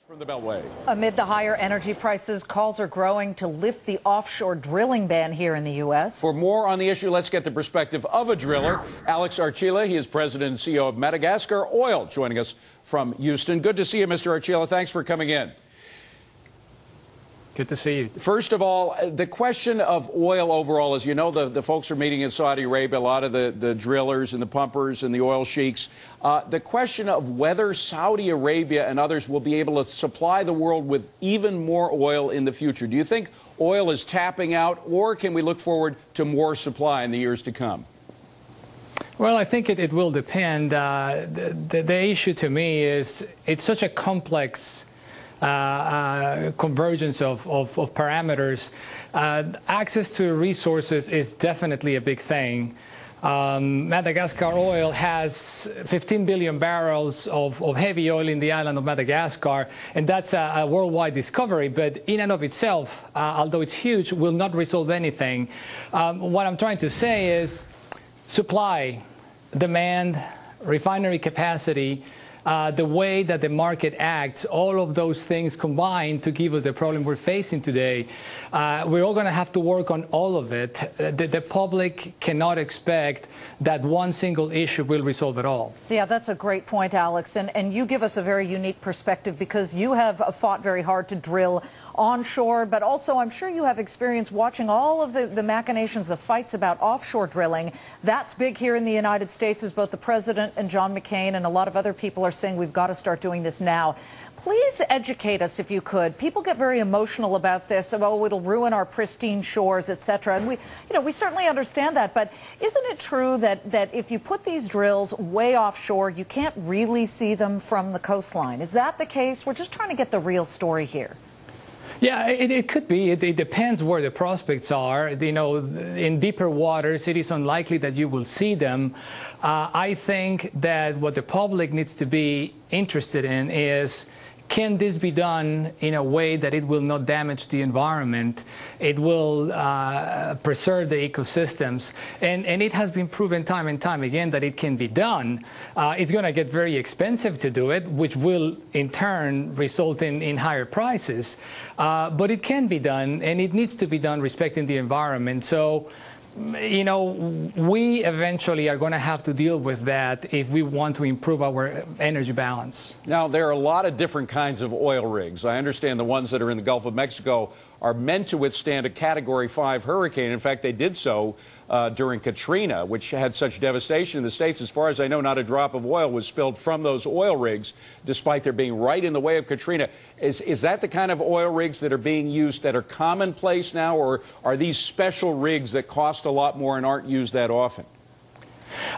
From the Beltway. Amid the higher energy prices, calls are growing to lift the offshore drilling ban here in the U.S. For more on the issue, let's get the perspective of a driller, Alex Archila. He is president and CEO of Madagascar Oil, joining us from Houston. Good to see you, Mr. Archila. Thanks for coming in. Good to see you. First of all, the question of oil overall, as you know, the folks are meeting in Saudi Arabia, a lot of the drillers and the pumpers and the oil sheiks. The question of whether Saudi Arabia and others will be able to supply the world with even more oil in the future. Do you think oil is tapping out, or can we look forward to more supply in the years to come? Well, I think it will depend. The issue to me is it's such a complex convergence of parameters. Access to resources is definitely a big thing. Madagascar Oil has 15 billion barrels of heavy oil in the island of Madagascar, and that's a worldwide discovery, but in and of itself, although it's huge, will not resolve anything. What I'm trying to say is supply, demand, refinery capacity, the way that the market acts, all of those things combine to give us the problem we're facing today. We're all going to have to work on all of it. The public cannot expect that one single issue will resolve it all. Yeah, that's a great point, Alex. And you give us a very unique perspective because you have fought very hard to drill onshore, but also I'm sure you have experience watching all of the machinations, the fights about offshore drilling. That's big here in the United States, as both the president and John McCain and a lot of other people are saying we've got to start doing this now. Please educate us if you could. People get very emotional about this. Oh, it'll ruin our pristine shores, etc. And we certainly understand that. But isn't it true that if you put these drills way offshore, you can't really see them from the coastline? Is that the case? We're just trying to get the real story here. Yeah, it could be. It depends where the prospects are. You know, in deeper waters, it is unlikely that you will see them. I think that what the public needs to be interested in is, can this be done in a way that it will not damage the environment? It will preserve the ecosystems. And it has been proven time and time again that it can be done. It's going to get very expensive to do it, which will in turn result in higher prices. But it can be done, and it needs to be done respecting the environment. So, you know, we eventually are going to have to deal with that if we want to improve our energy balance. Now, there are a lot of different kinds of oil rigs. I understand the ones that are in the Gulf of Mexico are meant to withstand a Category 5 hurricane. In fact, they did so during Katrina, which had such devastation in the States. As far as I know, not a drop of oil was spilled from those oil rigs, despite their being right in the way of Katrina. Is that the kind of oil rigs that are being used that are commonplace now, or are these special rigs that cost a lot more and aren't used that often?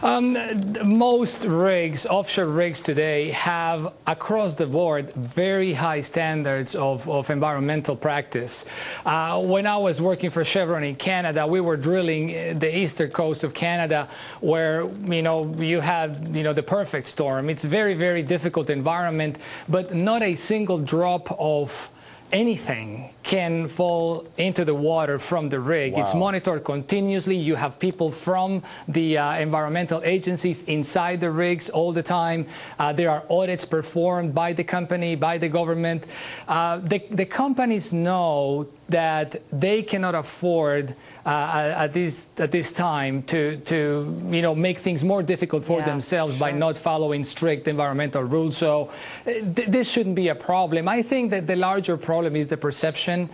Most rigs, offshore rigs today, have across the board very high standards of environmental practice. When I was working for Chevron in Canada, we were drilling the eastern coast of Canada, where you had the perfect storm. It's very, very difficult environment, but not a single drop of anything can fall into the water from the rig. Wow. It's monitored continuously. You have people from the environmental agencies inside the rigs all the time. There are audits performed by the company, by the government. The companies know that they cannot afford at this time to make things more difficult for themselves by not following strict environmental rules. So this shouldn't be a problem. I think that the larger problem is the perception,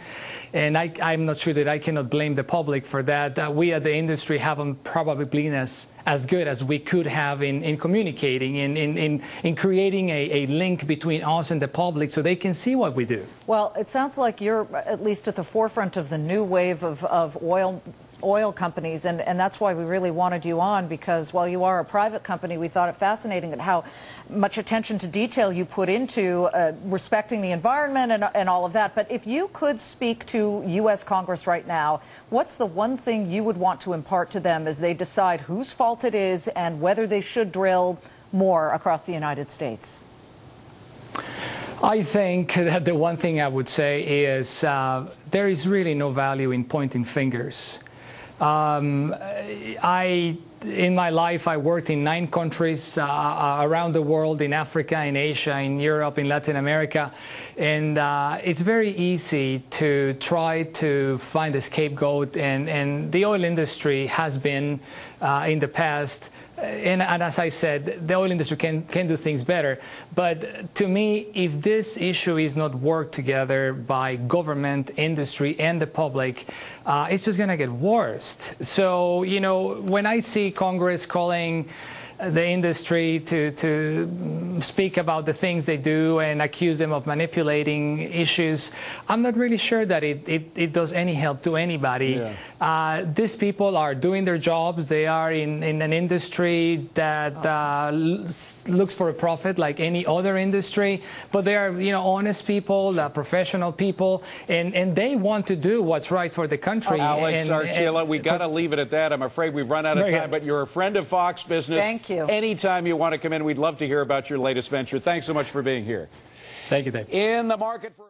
and I'm not sure that I cannot blame the public for that. We at the industry haven't probably been as good as we could have in communicating, in creating a link between us and the public so they can see what we do. Well, it sounds like you're at least at the forefront of the new wave of oil companies, and that's why we really wanted you on, because while you are a private company, we thought it fascinating at how much attention to detail you put into respecting the environment and all of that. But if you could speak to U.S. Congress right now, what's the one thing you would want to impart to them as they decide whose fault it is and whether they should drill more across the United States? I think that the one thing I would say is there is really no value in pointing fingers. In my life, I worked in 9 countries around the world, in Africa, in Asia, in Europe, in Latin America. And it's very easy to try to find a scapegoat. And the oil industry has been, in the past, and as I said, the oil industry can do things better. But to me, if this issue is not worked together by government, industry, and the public, it's just going to get worse. So, you know, when I see Congress calling the industry to speak about the things they do and accuse them of manipulating issues, I'm not really sure that it does any help to anybody. Yeah. These people are doing their jobs. They are in an industry that looks for a profit like any other industry, but they are, you know, honest people, professional people, and they want to do what's right for the country. Alex, Archila, we got to leave it at that. I'm afraid we've run out of time, but you're a friend of Fox Business. Thank you. Anytime you want to come in, we'd love to hear about your latest venture. Thanks so much for being here. Thank you, Dave. In the market for